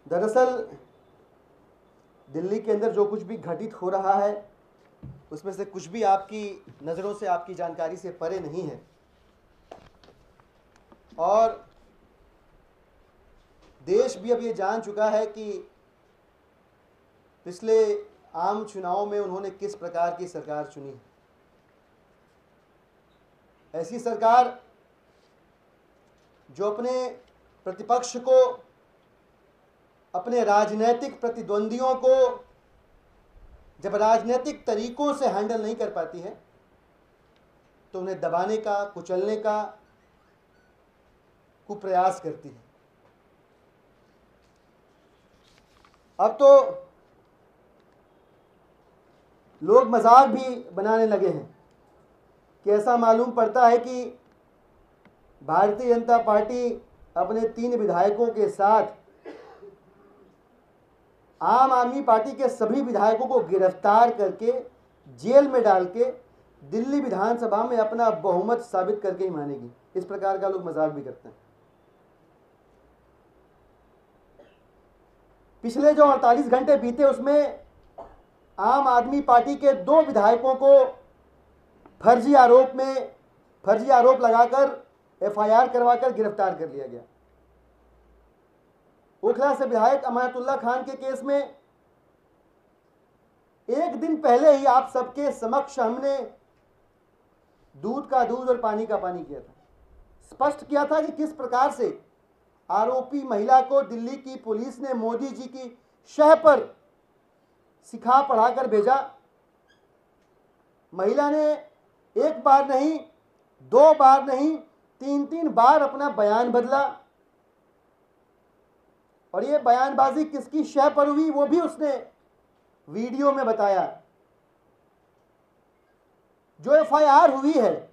दरअसल दिल्ली के अंदर जो कुछ भी घटित हो रहा है उसमें से कुछ भी आपकी नज़रों से, आपकी जानकारी से परे नहीं है। और देश भी अब ये जान चुका है कि पिछले आम चुनाव में उन्होंने किस प्रकार की सरकार चुनी है। ऐसी सरकार जो अपने प्रतिपक्ष को, अपने राजनीतिक प्रतिद्वंदियों को जब राजनीतिक तरीकों से हैंडल नहीं कर पाती है तो उन्हें दबाने का, कुचलने का कुप्रयास करती है। अब तो लोग मजाक भी बनाने लगे हैं कि ऐसा मालूम पड़ता है कि भारतीय जनता पार्टी अपने 3 विधायकों के साथ आम आदमी पार्टी के सभी विधायकों को गिरफ्तार करके जेल में डाल के दिल्ली विधानसभा में अपना बहुमत साबित करके ही मानेगी। इस प्रकार का लोग मजाक भी करते हैं। पिछले जो 48 घंटे बीते उसमें आम आदमी पार्टी के 2 विधायकों को फर्जी आरोप लगाकर एफआईआर करवाकर गिरफ्तार कर लिया गया। ओखला से विधायक अमानतुल्लाह खान के केस में एक दिन पहले ही आप सबके समक्ष हमने दूध का दूध और पानी का पानी किया था, स्पष्ट किया था कि किस प्रकार से आरोपी महिला को दिल्ली की पुलिस ने मोदी जी की शह पर सिखा पढ़ाकर भेजा। महिला ने 1 बार नहीं, 2 बार नहीं, 3 बार अपना बयान बदला और ये बयानबाजी किसकी शह पर हुई वो भी उसने वीडियो में बताया। जो एफआईआर हुई है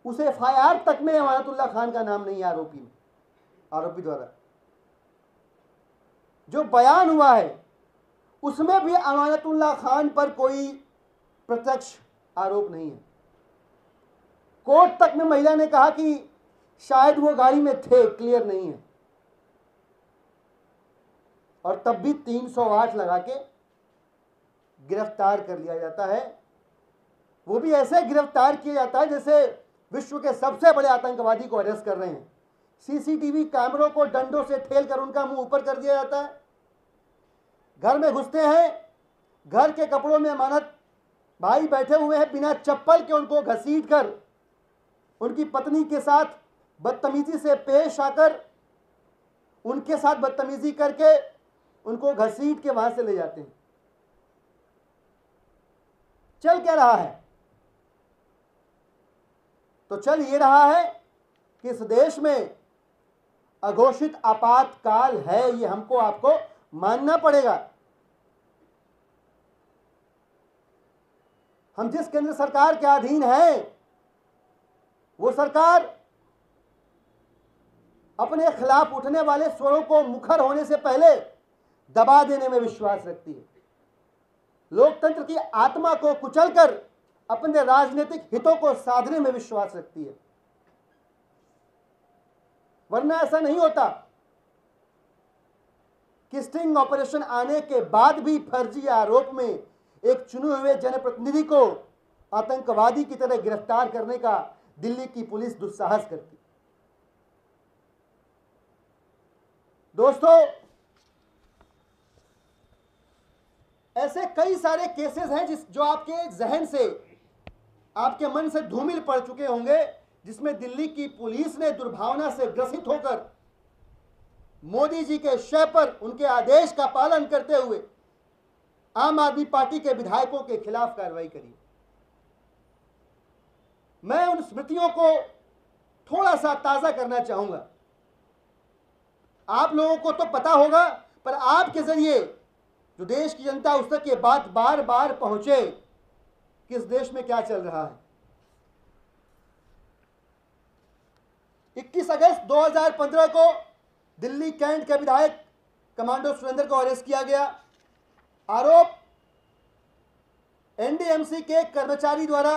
उस एफआईआर तक में अमानतुल्लाह खान का नाम नहीं है आरोपी द्वारा। जो बयान हुआ है उसमें भी अमानतुल्लाह खान पर कोई प्रत्यक्ष आरोप नहीं है। कोर्ट तक में महिला ने कहा कि शायद वो गाड़ी में थे, क्लियर नहीं है, और तब भी 308 लगा के गिरफ्तार कर लिया जाता है। वो भी ऐसे गिरफ्तार किया जाता है जैसे विश्व के सबसे बड़े आतंकवादी को अरेस्ट कर रहे हैं। सीसीटीवी कैमरों को डंडों से ठेल कर उनका मुंह ऊपर कर दिया जाता है। घर में घुसते हैं, घर के कपड़ों में अमानत भाई बैठे हुए हैं, बिना चप्पल के उनको घसीट कर उनकी पत्नी के साथ बदतमीजी से पेश आकर उनके साथ बदतमीजी करके उनको घसीट के वहां से ले जाते हैं। चल क्या रहा है? तो चल ये रहा है कि इस देश में अघोषित आपातकाल है, ये हमको आपको मानना पड़ेगा। हम जिस केंद्र सरकार के अधीन हैं वो सरकार अपने खिलाफ उठने वाले स्वरों को मुखर होने से पहले दबा देने में विश्वास रखती है। लोकतंत्र की आत्मा को कुचलकर अपने राजनीतिक हितों को साधने में विश्वास रखती है। वरना ऐसा नहीं होता कि स्टिंग ऑपरेशन आने के बाद भी फर्जी आरोप में एक चुने हुए जनप्रतिनिधि को आतंकवादी की तरह गिरफ्तार करने का दिल्ली की पुलिस दुस्साहस करती। दोस्तों, ऐसे कई सारे केसेस हैं जो आपके जहन से, आपके मन से धूमिल पड़ चुके होंगे, जिसमें दिल्ली की पुलिस ने दुर्भावना से ग्रसित होकर मोदी जी के शय पर उनके आदेश का पालन करते हुए आम आदमी पार्टी के विधायकों के खिलाफ कार्रवाई करी। मैं उन स्मृतियों को थोड़ा सा ताजा करना चाहूंगा। आप लोगों को तो पता होगा, पर आपके जरिए जो देश की जनता उस तक ये बात बार बार पहुंचे कि इस देश में क्या चल रहा है। 21 अगस्त 2015 को दिल्ली कैंट के विधायक कमांडो सुरेंद्र को अरेस्ट किया गया। आरोप एनडीएमसी के कर्मचारी द्वारा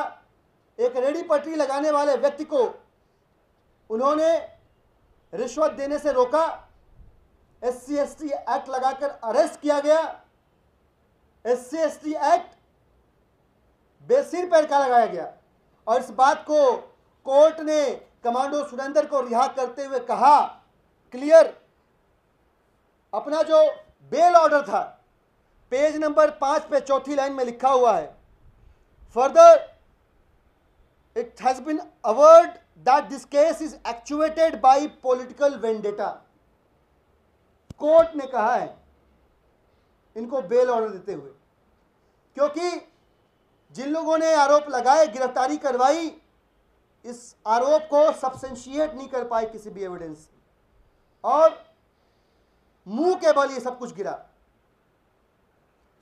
एक रेडी पटरी लगाने वाले व्यक्ति को उन्होंने रिश्वत देने से रोका SC/ST एक्ट लगाकर अरेस्ट किया गया। SC/ST एक्ट बेसिर पर का लगाया गया और इस बात को कोर्ट ने कमांडो सुरेंद्र को रिहा करते हुए कहा क्लियर, अपना जो बेल ऑर्डर था पेज नंबर 5 पे चौथी लाइन में लिखा हुआ है, further it has been averred that this case is actuated by political vendetta. Court ने कहा है इनको बेल ऑर्डर देते हुए, क्योंकि जिन लोगों ने आरोप लगाए, गिरफ्तारी करवाई, इस आरोप को सब्सटेंशिएट नहीं कर पाए किसी भी एविडेंस और मुंह के बल ये सब कुछ गिरा।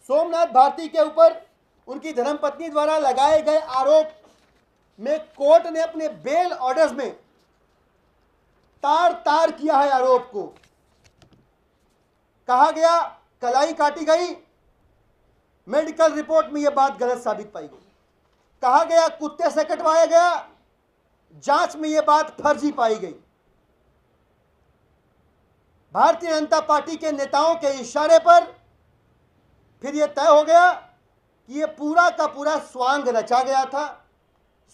सोमनाथ भारती के ऊपर उनकी धर्मपत्नी द्वारा लगाए गए आरोप में कोर्ट ने अपने बेल ऑर्डर्स में तार तार किया है आरोप को। कहा गया कलाई काटी गई, मेडिकल रिपोर्ट में यह बात गलत साबित पाई गई। कहा गया कुत्ते से कटवाया गया, जांच में यह बात फर्जी पाई गई। भारतीय जनता पार्टी के नेताओं के इशारे पर फिर यह तय हो गया कि यह पूरा का पूरा स्वांग रचा गया था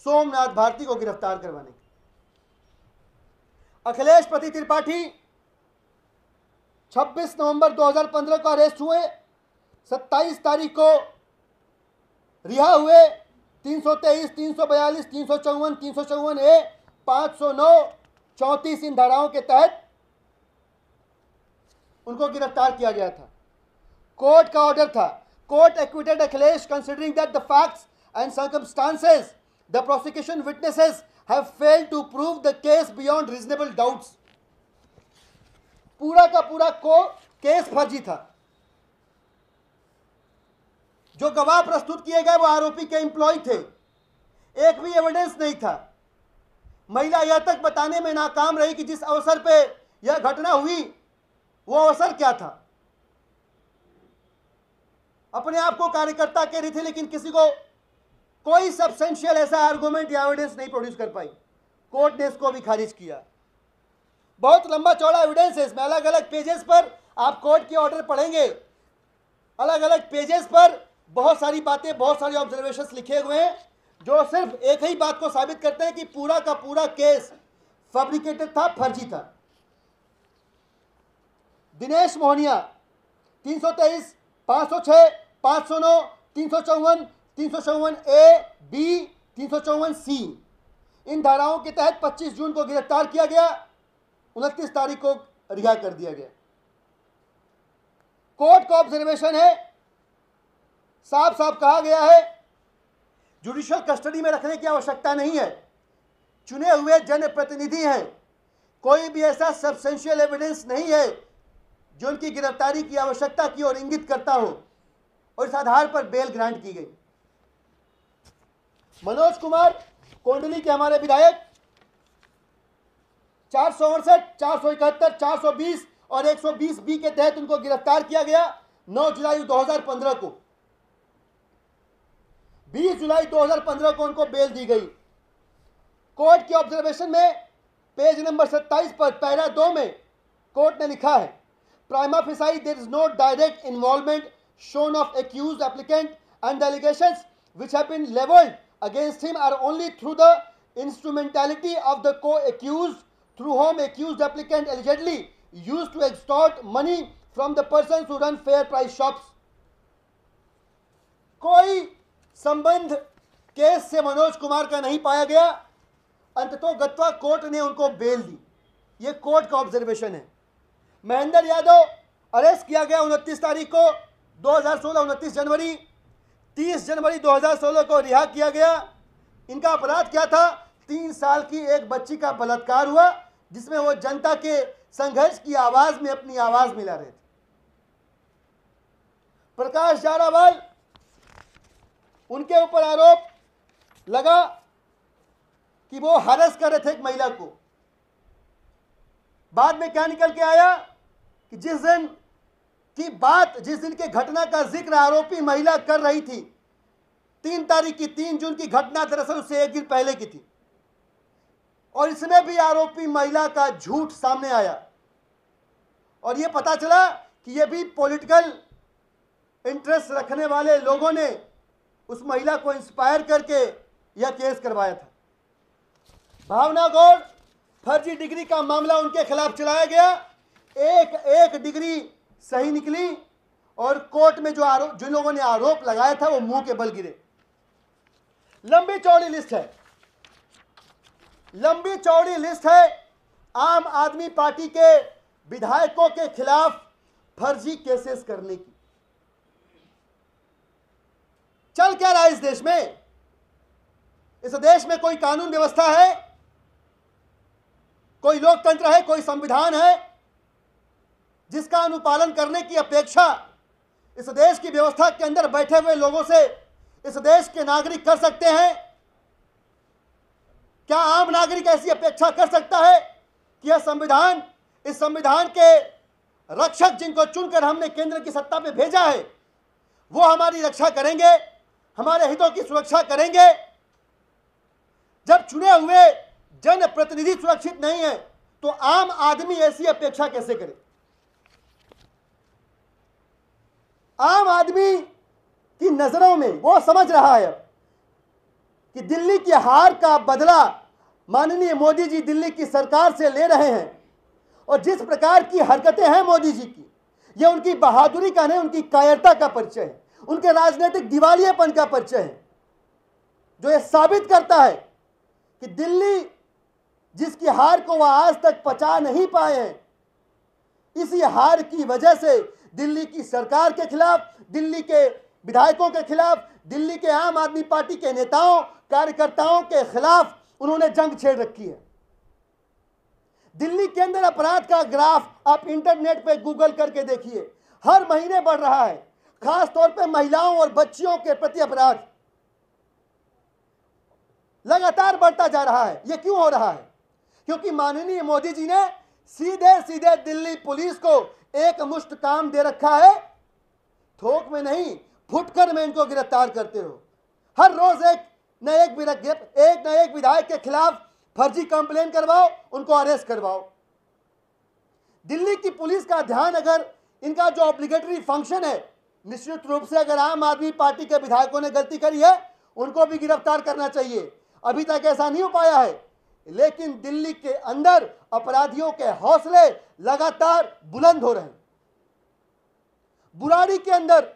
सोमनाथ भारती को गिरफ्तार करवाने के। अखिलेश पति त्रिपाठी 26 नवंबर 2015 को अरेस्ट हुए, 27 तारीख को रिहा हुए। 323, 342, 354, 354A, 509, 34 इन धाराओं के तहत उनको गिरफ्तार किया गया था। कोर्ट का ऑर्डर था, court acquitted Akhilesh considering that the facts and circumstances the prosecution witnesses have failed to prove the case beyond reasonable doubts. पूरा का पूरा केस फर्जी था। जो गवाह प्रस्तुत किए गए वो आरोपी के एम्प्लॉय थे, एक भी एविडेंस नहीं था। महिला यह तक बताने में नाकाम रही कि जिस अवसर पे यह घटना हुई वो अवसर क्या था। अपने आप को कार्यकर्ता कह रही थी, लेकिन किसी को कोई सब्सटेंशियल ऐसा आर्गुमेंट या एविडेंस नहीं प्रोड्यूस कर पाई। कोर्ट ने इसको भी खारिज किया। बहुत लंबा चौड़ा एविडेंस है इसमें, अलग अलग पेजेस पर आप कोर्ट के ऑर्डर पढ़ेंगे, अलग अलग पेजेस पर बहुत सारी बातें, बहुत सारे ऑब्जर्वेशंस लिखे हुए हैं जो सिर्फ एक ही बात को साबित करते हैं कि पूरा का पूरा केस फैब्रिकेटेड था, फर्जी था। Dinesh Mohania 323, 506, 509, 354, 354A, B, 354C इन धाराओं के तहत 25 जून को गिरफ्तार किया गया, 29 तारीख को रिहा कर दिया गया। कोर्ट का ऑब्जर्वेशन है, साफ साफ कहा गया है जुडिशियल कस्टडी में रखने की आवश्यकता नहीं है। चुने हुए जनप्रतिनिधि हैं, कोई भी ऐसा सब्सटेंशियल एविडेंस नहीं है जो उनकी गिरफ्तारी की आवश्यकता की ओर इंगित करता हो और इस आधार पर बेल ग्रांट की गई। मनोज कुमार कोंडली के हमारे विधायक 468, 471, 420 और 120B के तहत उनको गिरफ्तार किया गया 9 जुलाई 2015 को। 20 जुलाई 2015 को उनको बेल दी गई। कोर्ट के ऑब्जर्वेशन में पेज नंबर 27 पर पैरा 2 में कोर्ट ने लिखा है, prima facie there is no direct involvement shown of accused applicant and the allegations which have been leveled against him are only through the instrumentality of the co-accused through whom accused applicant allegedly used to extort money from the persons who run fair price shops। कोई संबंध case से मनोज कुमार का नहीं पाया गया, अंततोगत्वा court ने उनको bell दी। यह कोर्ट का ऑब्जर्वेशन है। महेंद्र यादव अरेस्ट किया गया 29 तारीख को 2016, 29 जनवरी, 30 जनवरी 2016 को रिहा किया गया। इनका अपराध क्या था? 3 साल की एक बच्ची का बलात्कार हुआ जिसमें वो जनता के संघर्ष की आवाज में अपनी आवाज मिला रहे थे। प्रकाश जारावाल, उनके ऊपर आरोप लगा कि वो हरस कर रहे थे एक महिला को। बाद में क्या निकल के आया कि जिस दिन की बात, जिस दिन के घटना का जिक्र आरोपी महिला कर रही थी, 3 तारीख की, 3 जून की घटना दरअसल उससे एक दिन पहले की थी और इसमें भी आरोपी महिला का झूठ सामने आया और ये पता चला कि ये भी पॉलिटिकल इंटरेस्ट रखने वाले लोगों ने उस महिला को इंस्पायर करके यह केस करवाया था। भावना गौड़ फर्जी डिग्री का मामला उनके खिलाफ चलाया गया, एक डिग्री सही निकली और कोर्ट में जिन लोगों ने आरोप लगाया था वो मुंह के बल गिरे। लंबी चौड़ी लिस्ट है आम आदमी पार्टी के विधायकों के खिलाफ फर्जी केसेस करने की। चल क्या रहा है इस देश में? इस देश में कोई कानून व्यवस्था है, कोई लोकतंत्र है, कोई संविधान है जिसका अनुपालन करने की अपेक्षा इस देश की व्यवस्था के अंदर बैठे हुए लोगों से इस देश के नागरिक कर सकते हैं? क्या आम नागरिक ऐसी अपेक्षा कर सकता है कि यह संविधान, इस संविधान के रक्षक जिनको चुनकर हमने केंद्र की सत्ता पे भेजा है, वो हमारी रक्षा करेंगे, हमारे हितों की सुरक्षा करेंगे? जब चुने हुए जनप्रतिनिधि सुरक्षित नहीं है तो आम आदमी ऐसी अपेक्षा कैसे करे? आम आदमी की नजरों में वो समझ रहा है कि दिल्ली की हार का बदला माननीय मोदी जी दिल्ली की सरकार से ले रहे हैं, और जिस प्रकार की हरकतें हैं मोदी जी की, यह उनकी बहादुरी का नहीं, उनकी कायरता का परिचय है, उनके राजनीतिक दिवालियेपन का परिचय है, जो यह साबित करता है कि दिल्ली जिसकी हार को वह आज तक पचा नहीं पाए हैं, इसी हार की वजह से दिल्ली की सरकार के खिलाफ, दिल्ली के विधायकों के खिलाफ, दिल्ली के आम आदमी पार्टी के नेताओं कार्यकर्ताओं के खिलाफ उन्होंने जंग छेड़ रखी है। दिल्ली के अंदर अपराध का ग्राफ आप इंटरनेट पे गूगल करके देखिए, हर महीने बढ़ रहा है। खास तौर पे महिलाओं और बच्चियों के प्रति अपराध लगातार बढ़ता जा रहा है। यह क्यों हो रहा है? क्योंकि माननीय मोदी जी ने सीधे सीधे दिल्ली पुलिस को एक मुश्त काम दे रखा है, थोक में नहीं फुटकर में इनको गिरफ्तार करते हो। हर रोज एक न एक विधायक के खिलाफ फर्जी कंप्लेन करवाओ, उनको अरेस्ट करवाओ। दिल्ली की पुलिस का ध्यान, अगर इनका जो ऑब्लिगेटरी फंक्शन है, निश्चित रूप से अगर आम आदमी पार्टी के विधायकों ने गलती करी है उनको भी गिरफ्तार करना चाहिए। अभी तक ऐसा नहीं हो पाया है, लेकिन दिल्ली के अंदर अपराधियों के हौसले लगातार बुलंद हो रहे हैं। बुराड़ी के अंदर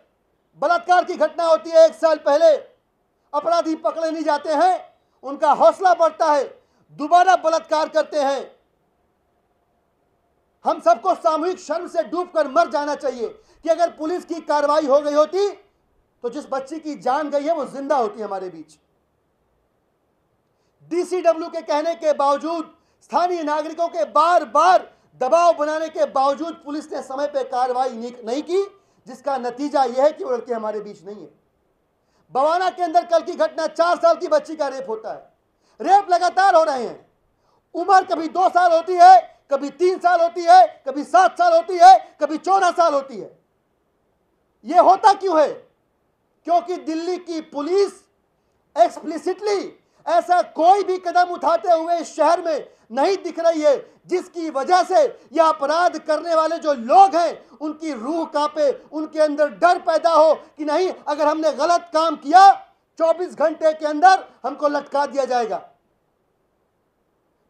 बलात्कार की घटना होती है, 1 साल पहले अपराधी पकड़े नहीं जाते हैं, उनका हौसला बढ़ता है, दोबारा बलात्कार करते हैं। हम सबको सामूहिक शर्म से डूबकर मर जाना चाहिए कि अगर पुलिस की कार्रवाई हो गई होती तो जिस बच्ची की जान गई है वो जिंदा होती हमारे बीच। डीसीडब्ल्यू के कहने के बावजूद, स्थानीय नागरिकों के बार बार दबाव बनाने के बावजूद पुलिस ने समय पर कार्रवाई नहीं की, जिसका नतीजा यह है कि वो लड़के हमारे बीच नहीं है। बवाना के अंदर कल की घटना, 4 साल की बच्ची का रेप होता है। रेप लगातार हो रहे हैं। उम्र कभी 2 साल होती है, कभी 3 साल होती है, कभी 7 साल होती है, कभी 14 साल होती है। यह होता क्यों है? क्योंकि दिल्ली की पुलिस एक्सप्लिसिटली ऐसा कोई भी कदम उठाते हुए इस शहर में नहीं दिख रही है, जिसकी वजह से यह अपराध करने वाले जो लोग हैं उनकी रूह कांपे, उनके अंदर डर पैदा हो कि नहीं, अगर हमने गलत काम किया 24 घंटे के अंदर हमको लटका दिया जाएगा।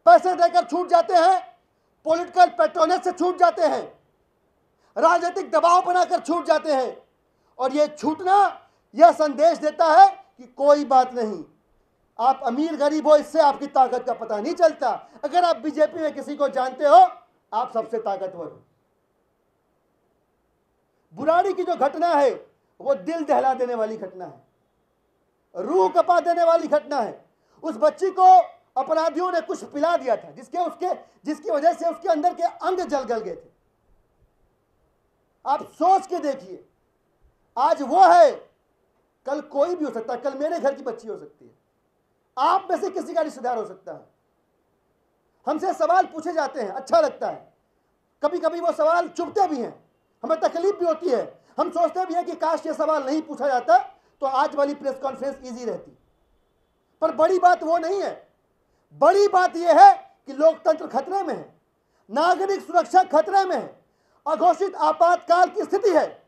पैसे देकर छूट जाते हैं, पॉलिटिकल पैट्रोनेज से छूट जाते हैं, राजनीतिक दबाव बनाकर छूट जाते हैं, और यह छूटना यह संदेश देता है कि कोई बात नहीं, आप अमीर गरीब हो, इससे आपकी ताकत का पता नहीं चलता। अगर आप बीजेपी में किसी को जानते हो, आप सबसे ताकतवर हो। बुराड़ी की जो घटना है वो दिल दहला देने वाली घटना है, रूह कपा देने वाली घटना है। उस बच्ची को अपराधियों ने कुछ पिला दिया था जिसकी वजह से उसके अंदर के अंग जल गए थे। आप सोच के देखिए, आज वो है, कल कोई भी हो सकता है, कल मेरे घर की बच्ची हो सकती है, आप में से किसी का रिश्तेदार हो सकता है। हमसे सवाल पूछे जाते हैं, अच्छा लगता है, कभी कभी वो सवाल चुभते भी हैं, हमें तकलीफ भी होती है। हम सोचते भी हैं कि काश ये सवाल नहीं पूछा जाता तो आज वाली प्रेस कॉन्फ्रेंस इजी रहती। पर बड़ी बात वो नहीं है, बड़ी बात यह है कि लोकतंत्र खतरे में है, नागरिक सुरक्षा खतरे में है, अघोषित आपातकाल की स्थिति है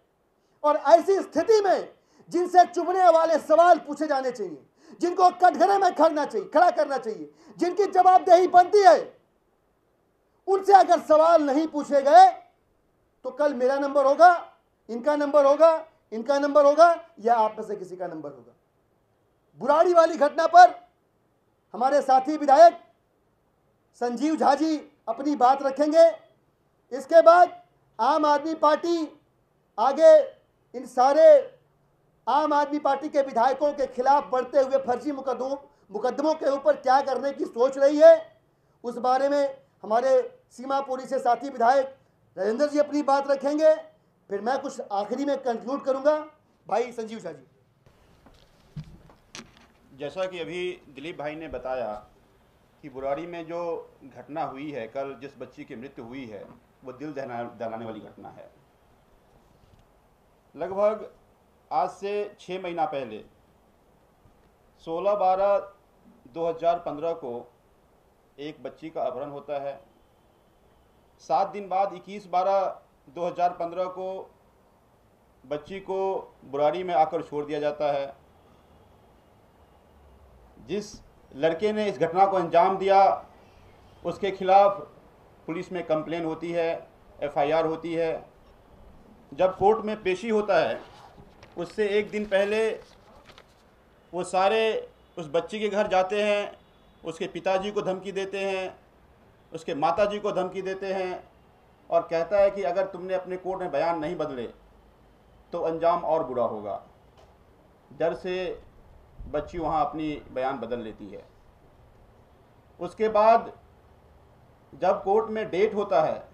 और ऐसी स्थिति में जिनसे चुभने वाले सवाल पूछे जाने चाहिए, जिनको कटघरे में खड़ा करना चाहिए, जिनकी जवाबदेही बनती है, उनसे अगर सवाल नहीं पूछे गए तो कल मेरा नंबर होगा, इनका नंबर होगा, इनका नंबर होगा या आप में से किसी का नंबर होगा। बुराड़ी वाली घटना पर हमारे साथी विधायक संजीव झा जी अपनी बात रखेंगे। इसके बाद आम आदमी पार्टी आगे इन सारे आम आदमी पार्टी के विधायकों के खिलाफ बढ़ते हुए फर्जी मुकदमों के ऊपर क्या करने की सोच रही है, उस बारे में हमारे सीमापुरी से साथी विधायक राजेंद्र जी अपनी बात रखेंगे। फिर मैं कुछ आखिरी में कंक्लूड करूंगा। भाई संजीव झा जी। जैसा कि अभी दिलीप भाई ने बताया कि बुराड़ी में जो घटना हुई है, कल जिस बच्ची की मृत्यु हुई है, वो दिल दहलाने वाली घटना है। लगभग आज से 6 महीना पहले 16/12/2015 को एक बच्ची का अपहरण होता है। 7 दिन बाद 21/12/2015 को बच्ची को बुराड़ी में आकर छोड़ दिया जाता है। जिस लड़के ने इस घटना को अंजाम दिया उसके खिलाफ पुलिस में कंप्लेन होती है, FIR होती है। जब कोर्ट में पेशी होता है उससे एक दिन पहले वो सारे उस बच्ची के घर जाते हैं, उसके पिताजी को धमकी देते हैं, उसके माताजी को धमकी देते हैं और कहता है कि अगर तुमने अपने कोर्ट में बयान नहीं बदले तो अंजाम और बुरा होगा। डर से बच्ची वहाँ अपनी बयान बदल लेती है। उसके बाद जब कोर्ट में डेट होता है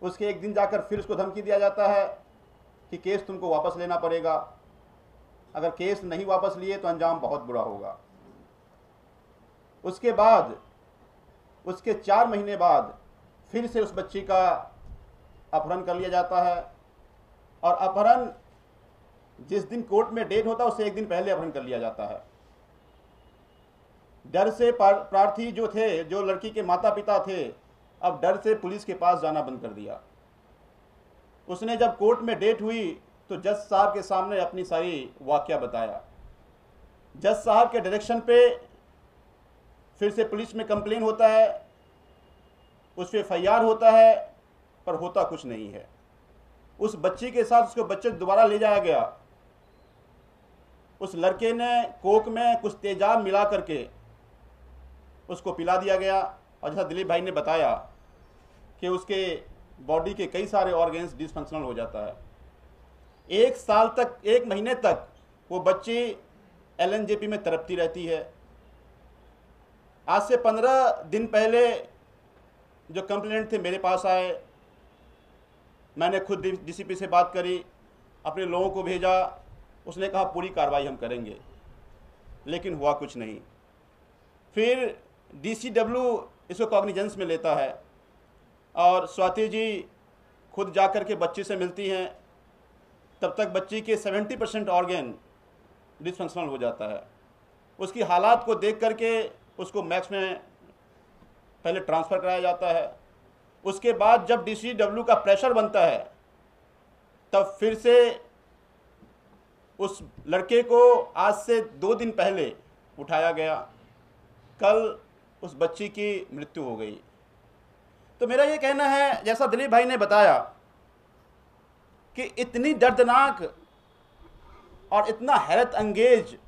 उसके एक दिन जाकर फिर उसको धमकी दिया जाता है कि केस तुमको वापस लेना पड़ेगा, अगर केस नहीं वापस लिए तो अंजाम बहुत बुरा होगा। उसके बाद उसके 4 महीने बाद फिर से उस बच्ची का अपहरण कर लिया जाता है और अपहरण जिस दिन कोर्ट में डेट होता है उससे एक दिन पहले अपहरण कर लिया जाता है। डर से प्रार्थी जो थे, जो लड़की के माता पिता थे, अब डर से पुलिस के पास जाना बंद कर दिया। उसने जब कोर्ट में डेट हुई तो जज साहब के सामने अपनी सारी वाकया बताया। जज साहब के डायरेक्शन पे फिर से पुलिस में कंप्लेन होता है, उस पर FIR होता है, पर होता कुछ नहीं है। उस बच्ची के साथ उसको बच्चे दोबारा ले जाया गया। उस लड़के ने कोक में कुछ तेजाब मिला करके उसको पिला दिया गया और जैसा दिलीप भाई ने बताया कि उसके बॉडी के कई सारे ऑर्गन्स डिसफंक्शनल हो जाता है। 1 साल तक, 1 महीने तक वो बच्ची LNJP में तड़पती रहती है। आज से 15 दिन पहले जो कंप्लेंट थे मेरे पास आए, मैंने खुद DCP से बात करी, अपने लोगों को भेजा, उसने कहा पूरी कार्रवाई हम करेंगे, लेकिन हुआ कुछ नहीं। फिर DCW इसको कॉग्निजेंस में लेता है और स्वाति जी खुद जाकर के बच्ची से मिलती हैं। तब तक बच्ची के 70% ऑर्गन डिसफंक्शनल हो जाता है। उसकी हालात को देख करके उसको मैक्स में पहले ट्रांसफ़र कराया जाता है। उसके बाद जब DCW का प्रेशर बनता है तब फिर से उस लड़के को आज से 2 दिन पहले उठाया गया। कल उस बच्ची की मृत्यु हो गई। तो मेरा ये कहना है, जैसा दिलीप भाई ने बताया कि इतनी दर्दनाक और इतना हैरत अंगेज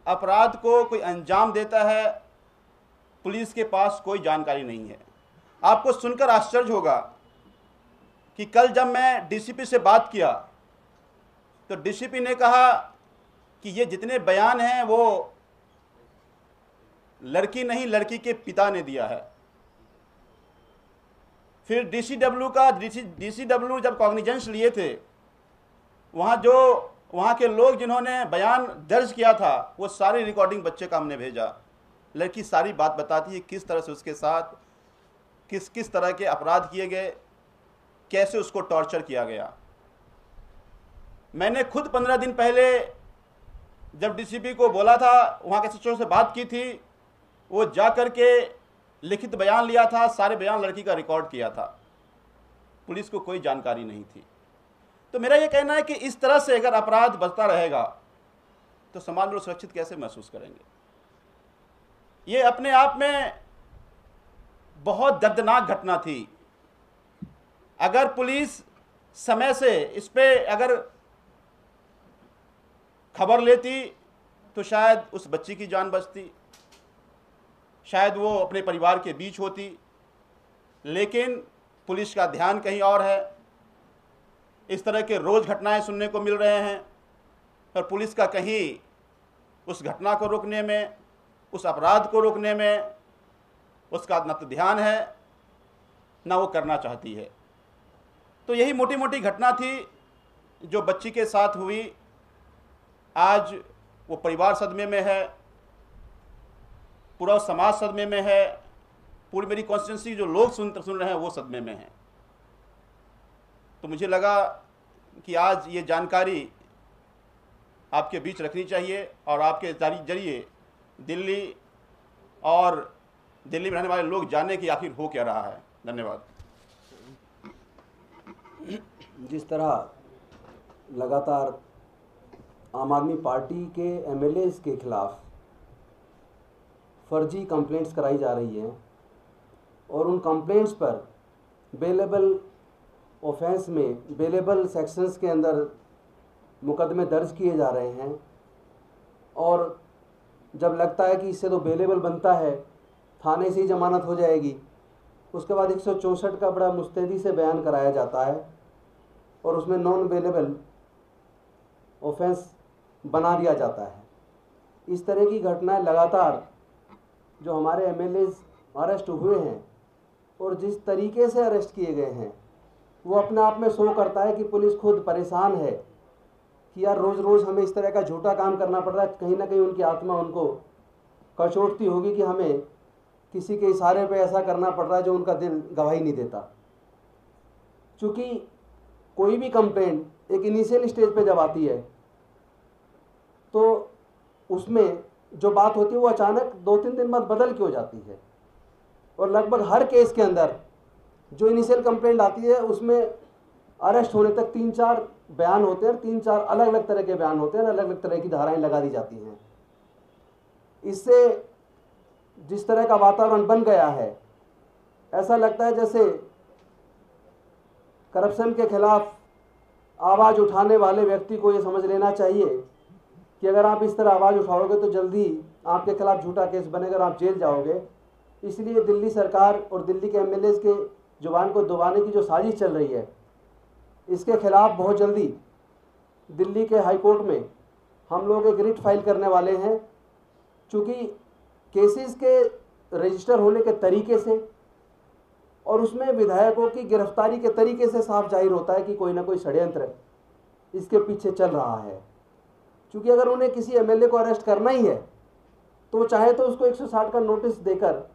अपराध को कोई अंजाम देता है, पुलिस के पास कोई जानकारी नहीं है। आपको सुनकर आश्चर्य होगा कि कल जब मैं DCP से बात किया तो DCP ने कहा कि ये जितने बयान हैं वो लड़की नहीं, लड़की के पिता ने दिया है। फिर DCW जब कॉग्निजेंस लिए थे, वहाँ के लोग जिन्होंने बयान दर्ज किया था वो सारी रिकॉर्डिंग बच्चे का हमने भेजा। लड़की सारी बात बताती है किस तरह से उसके साथ किस तरह के अपराध किए गए, कैसे उसको टॉर्चर किया गया। मैंने खुद 15 दिन पहले जब DCP को बोला था, वहाँ के सचिव से बात की थी, वो जा कर के लिखित बयान लिया था, सारे बयान लड़की का रिकॉर्ड किया था। पुलिस को कोई जानकारी नहीं थी। तो मेरा ये कहना है कि इस तरह से अगर अपराध बढ़ता रहेगा तो समाज में लोग सुरक्षित कैसे महसूस करेंगे। ये अपने आप में बहुत दर्दनाक घटना थी। अगर पुलिस समय से इस पे अगर खबर लेती तो शायद उस बच्ची की जान बचती, शायद वो अपने परिवार के बीच होती, लेकिन पुलिस का ध्यान कहीं और है। इस तरह के रोज़ घटनाएं सुनने को मिल रहे हैं और पुलिस का कहीं उस घटना को रोकने में, उस अपराध को रोकने में उसका न तो ध्यान है ना वो करना चाहती है। तो यही मोटी मोटी घटना थी जो बच्ची के साथ हुई। आज वो परिवार सदमे में है, पूरा समाज सदमे में है, पूरी मेरी कॉन्स्टिट्यूंसी जो लोग सुन रहे हैं वो सदमे में हैं। तो मुझे लगा कि आज ये जानकारी आपके बीच रखनी चाहिए और आपके जरिए दिल्ली और दिल्ली में रहने वाले लोग जाने कि आखिर हो क्या रहा है। धन्यवाद। जिस तरह लगातार आम आदमी पार्टी के एमएलएज के खिलाफ फर्जी कंप्लेंट्स कराई जा रही हैं और उन कंप्लेंट्स पर बेलेबल ऑफेंस में बेलेबल सेक्शंस के अंदर मुकदमे दर्ज किए जा रहे हैं, और जब लगता है कि इससे तो बेलेबल बनता है, थाने से ही जमानत हो जाएगी, उसके बाद 164 का बड़ा मुस्तैदी से बयान कराया जाता है और उसमें नॉन बेलेबल ऑफेंस बना दिया जाता है। इस तरह की घटनाएं लगातार जो हमारे एमएलएज अरेस्ट हुए हैं और जिस तरीके से अरेस्ट किए गए हैं वो अपने आप में शो करता है कि पुलिस खुद परेशान है कि यार रोज़ रोज़ हमें इस तरह का झूठा काम करना पड़ रहा है। कहीं ना कहीं उनकी आत्मा उनको कचोटती होगी कि हमें किसी के इशारे पे ऐसा करना पड़ रहा है जो उनका दिल गवाही नहीं देता। चूँकि कोई भी कंप्लेंट एक इनिशियल स्टेज पे जब आती है तो उसमें जो बात होती है वो अचानक 2-3 दिन बाद बदल के हो जाती है, और लगभग हर केस के अंदर जो इनिशियल कंप्लेंट आती है उसमें अरेस्ट होने तक 3-4 बयान होते हैं, 3-4 अलग अलग तरह के बयान होते हैं, अलग अलग तरह की धाराएं लगा दी जाती हैं। इससे जिस तरह का वातावरण बन गया है, ऐसा लगता है जैसे करप्शन के खिलाफ आवाज़ उठाने वाले व्यक्ति को ये समझ लेना चाहिए कि अगर आप इस तरह आवाज़ उठाओगे तो जल्दी आपके खिलाफ झूठा केस बनेगा और आप जेल जाओगे। इसलिए दिल्ली सरकार और दिल्ली के एमएलएज के जुबान को दबाने की जो साजिश चल रही है, इसके खिलाफ बहुत जल्दी दिल्ली के हाई कोर्ट में हम लोग एक रिट फाइल करने वाले हैं। चूँकि केसेस के रजिस्टर होने के तरीके से और उसमें विधायकों की गिरफ्तारी के तरीके से साफ जाहिर होता है कि कोई ना कोई षड्यंत्र इसके पीछे चल रहा है। क्योंकि अगर उन्हें किसी एमएलए को अरेस्ट करना ही है तो चाहे तो उसको 160 का नोटिस देकर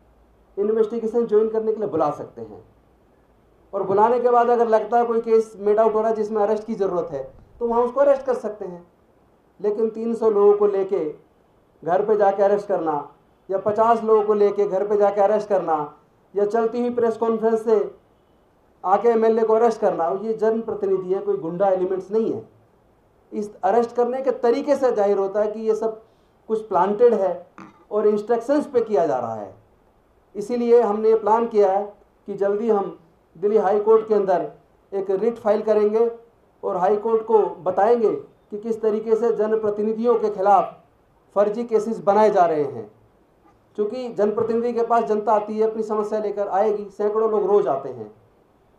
इन्वेस्टिगेशन ज्वाइन करने के लिए बुला सकते हैं, और बुलाने के बाद अगर लगता है कोई केस मेड आउट हो रहा है जिसमें अरेस्ट की ज़रूरत है तो वहाँ उसको अरेस्ट कर सकते हैं। लेकिन 300 लोगों को लेके घर पे जाके अरेस्ट करना, या 50 लोगों को लेके घर पे जाके अरेस्ट करना, या चलती हुई प्रेस कॉन्फ्रेंस से आके एमएलए को अरेस्ट करना, ये जनप्रतिनिधि है, कोई गुंडा एलिमेंट्स नहीं है। इस अरेस्ट करने के तरीके से जाहिर होता है कि ये सब कुछ प्लांटेड है और इंस्ट्रक्शंस पे किया जा रहा है। इसीलिए हमने ये प्लान किया है कि जल्दी हम दिल्ली हाई कोर्ट के अंदर एक रिट फाइल करेंगे और हाई कोर्ट को बताएंगे कि किस तरीके से जनप्रतिनिधियों के खिलाफ फर्जी केसेस बनाए जा रहे हैं। क्योंकि जनप्रतिनिधि के पास जनता आती है, अपनी समस्या लेकर आएगी, सैकड़ों लोग रोज़ आते हैं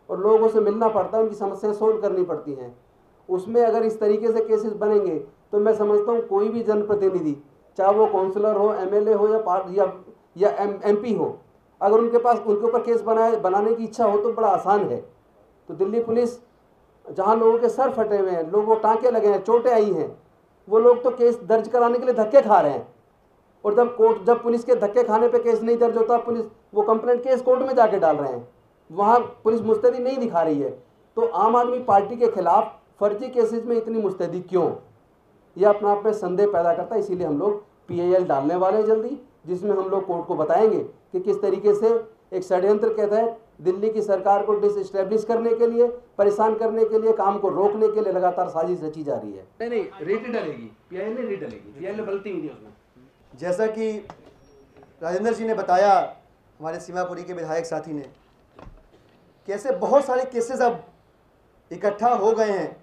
और लोगों से मिलना पड़ता है, उनकी समस्याएं सोल्व करनी पड़ती हैं। उसमें अगर इस तरीके से केसेस बनेंगे तो मैं समझता हूँ कोई भी जनप्रतिनिधि, चाहे वो काउंसलर हो, एमएलए हो या एमपी हो, अगर उनके पास उनके ऊपर केस बनाने की इच्छा हो तो बड़ा आसान है। तो दिल्ली पुलिस जहाँ लोगों के सर फटे हुए हैं, लोगों को टाँके लगे हैं, चोटें आई हैं, वो लोग तो केस दर्ज कराने के लिए धक्के खा रहे हैं, और जब पुलिस के धक्के खाने पे केस नहीं दर्ज होता, पुलिस वो कंप्लेंट केस कोर्ट में जाके डाल रहे हैं, वहाँ पुलिस मुस्तैदी नहीं दिखा रही है। तो आम आदमी पार्टी के खिलाफ फर्जी केसेस में इतनी मुस्तैदी क्यों, यह अपने आप में संदेह पैदा करता है। इसीलिए हम लोग PIL डालने वाले हैं जल्दी, जिसमें हम लोग कोर्ट को बताएंगे कि किस तरीके से एक षड्यंत्र के तहत दिल्ली की सरकार को डिसएस्टेब्लिश करने के लिए, परेशान करने के लिए, काम को रोकने के लिए लगातार साजिश रची जा रही है। नहीं, रेट डलेगी, पीआईएल नहीं डलेगी, पीआईएल गलती हुई थी उसमें। जैसा कि राजेंद्र जी ने बताया, हमारे सीमापुरी के विधायक साथी ने, कि ऐसे बहुत सारे केसेस अब इकट्ठा हो गए हैं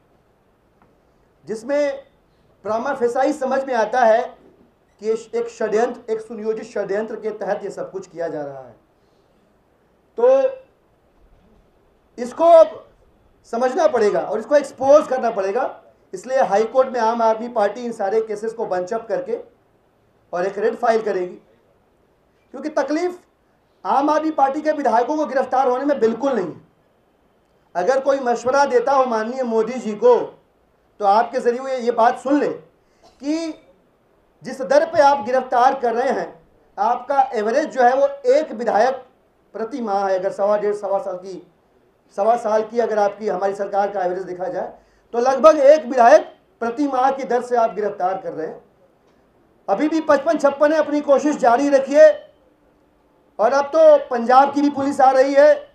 जिसमें प्रामा फेसाई समझ में आता है कि एक षड्यंत्र, एक सुनियोजित षड्यंत्र के तहत ये सब कुछ किया जा रहा है। तो इसको अब समझना पड़ेगा और इसको एक्सपोज करना पड़ेगा। इसलिए हाई कोर्ट में आम आदमी पार्टी इन सारे केसेस को बंचअप करके और एक रेड फाइल करेगी, क्योंकि तकलीफ आम आदमी पार्टी के विधायकों को गिरफ्तार होने में बिल्कुल नहीं है। अगर कोई मशवरा देता हो माननीय मोदी जी को, तो आपके जरिए ये बात सुन ले कि जिस दर पे आप गिरफ्तार कर रहे हैं, आपका एवरेज जो है वो एक विधायक प्रति माह है। अगर सवा साल की अगर आपकी हमारी सरकार का एवरेज देखा जाए तो लगभग एक विधायक प्रति माह की दर से आप गिरफ्तार कर रहे हैं। अभी भी 55-56 है, अपनी कोशिश जारी रखिए। और अब तो पंजाब की भी पुलिस आ रही है,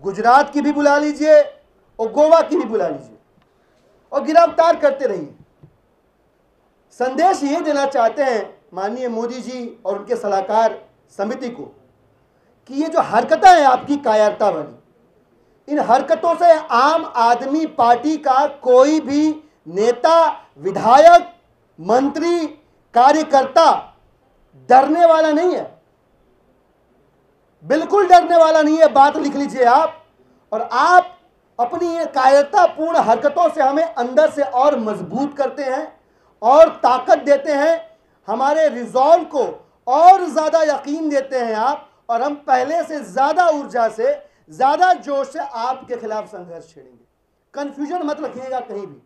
गुजरात की भी बुला लीजिए और गोवा की भी बुला लीजिए और गिरफ्तार करते रहिए। संदेश ये देना चाहते हैं माननीय मोदी जी और उनके सलाहकार समिति को कि ये जो हरकतें हैं आपकी कायरता वाली, इन हरकतों से आम आदमी पार्टी का कोई भी नेता, विधायक, मंत्री, कार्यकर्ता डरने वाला नहीं है, बिल्कुल डरने वाला नहीं है। बात लिख लीजिए आप। और आप अपनी ये कायरतापूर्ण हरकतों से हमें अंदर से और मजबूत करते हैं और ताकत देते हैं, हमारे रिजॉल्व को और ज्यादा यकीन देते हैं आप, और हम पहले से ज्यादा ऊर्जा से, ज्यादा जोश से आपके खिलाफ संघर्ष छेड़ेंगे। कंफ्यूजन मत रखिएगा कहीं भी।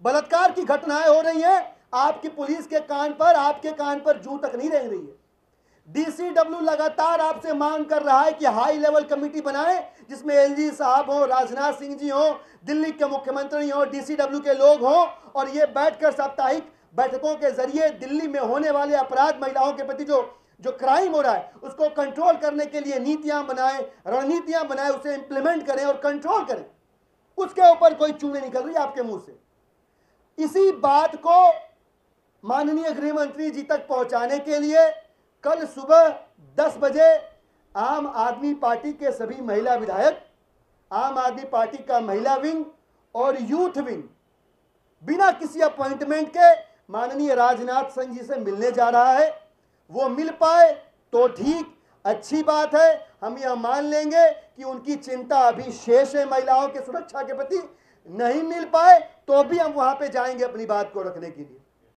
बलात्कार की घटनाएं हो रही हैं, आपकी पुलिस के कान पर, आपके कान पर जूं तक नहीं रेंग रही है। डीसीडब्ल्यू लगातार आपसे मांग कर रहा है कि हाई लेवल कमेटी बनाए जिसमें एलजी साहब हो, राजनाथ सिंह जी हो, दिल्ली के मुख्यमंत्री हो, डीसीडब्ल्यू के लोग हो, और ये बैठकर साप्ताहिक बैठकों के जरिए दिल्ली में होने वाले अपराध, महिलाओं के प्रति जो क्राइम हो रहा है उसको कंट्रोल करने के लिए नीतियां बनाएं, रणनीतियां बनाएं, उसे इंप्लीमेंट करें और कंट्रोल करें। उसके ऊपर कोई चूने निकल रही है आपके मुंह से। इसी बात को माननीय गृह मंत्री जी तक पहुंचाने के लिए कल सुबह 10 बजे आम आदमी पार्टी के सभी महिला विधायक, आम आदमी पार्टी का महिला विंग और यूथ विंग बिना किसी अपॉइंटमेंट के माननीय राजनाथ सिंह जी से मिलने जा रहा है। वो मिल पाए तो ठीक, अच्छी बात है, हम यह मान लेंगे कि उनकी चिंता अभी शेष है महिलाओं की सुरक्षा के प्रति। नहीं मिल पाए तो भी हम वहां पे जाएंगे अपनी बात को रखने के लिए।